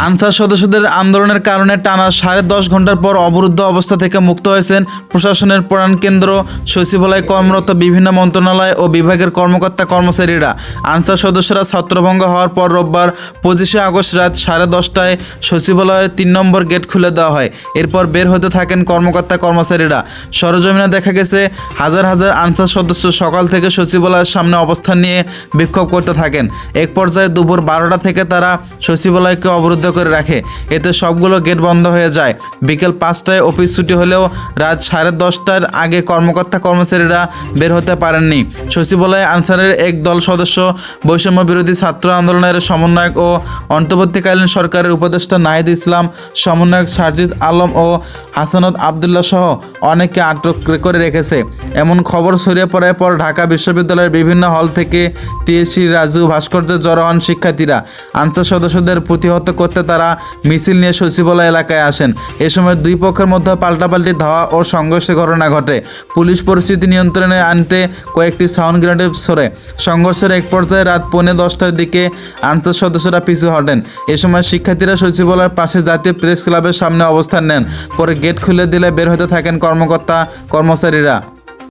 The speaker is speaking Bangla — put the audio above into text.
আনসার সদস্যদের আন্দোলনের কারণে টানা 10.5 ঘন্টার পর অবরুদ্ধ অবস্থা থেকে মুক্ত হয়েছেন প্রশাসনের প্রাণকেন্দ্র সচিবালয়ে কর্মরত বিভিন্ন মন্ত্রণালয় ও বিভাগের কর্মকর্তা কর্মচারীরা। আনসার সদস্যরা ছত্রভঙ্গ হওয়ার পর রোববার 25শে আগস্ট রাত 10:30টায় সচিবালয়ের 3 নম্বর গেট খুলে দেওয়া হয়। এরপর বের হতে থাকেন কর্মকর্তা কর্মচারীরা। সরেজমিনে দেখা গেছে হাজার হাজার আনসার সদস্য সকাল থেকে সচিবালয়ের সামনে অবস্থান নিয়ে বিক্ষোভ করতে থাকেন। এক পর্যায়ে দুপুর 12টা থেকে তারা সচিবালয়কে অবরুদ্ধ করে রাখে। এতে সবগুলো গেট বন্ধ হয়ে যায়। বিকেল 5টায় অফিস ছুটি হলেও রাত 10:30টার আগে কর্মকর্তা কর্মচারীরা বের হতে পারেননি। সচিবালয়ে আনসারের এক দল সদস্য, বৈষম্য বিরোধী ছাত্র আন্দোলনের সমন্বয়ক ও অন্তর্বর্তীকালীন সরকারের উপদেষ্টা নাহিদ ইসলাম, সমন্বয়ক সারজিদ আলম ও হাসানত আবদুল্লাহ সহ অনেককে আটক করে রেখেছে। এমন খবর ছড়িয়ে পড়ার পর ঢাকা বিশ্ববিদ্যালয়ের বিভিন্ন হল থেকে টিএসসি, রাজু, ভাস্কর্যে জড়ো হন শিক্ষার্থীরা। আনসার সদস্যদের প্রতিহত করতে তারা মিছিল নিয়ে সচিবালয় এলাকায় আসেন। এ সময় দুই পক্ষের মধ্যে পাল্টাপাল্টি ধাওয়া ও সংঘর্ষের ঘটনা ঘটে। পুলিশ পরিস্থিতি নিয়ন্ত্রণে আনতে কয়েকটি সাউন্ড গ্রেনেড ছোড়ে। সংঘর্ষের এক পর্যায়ে রাত 10:45টার দিকে আনসার সদস্যরা পিছু হটেন। এ সময় শিক্ষার্থীরা সচিবালয়ের পাশে জাতীয় প্রেস ক্লাবের সামনে অবস্থান নেন। পরে গেট খুলে দিলে বের হতে থাকেন কর্মকর্তা কর্মচারীরা।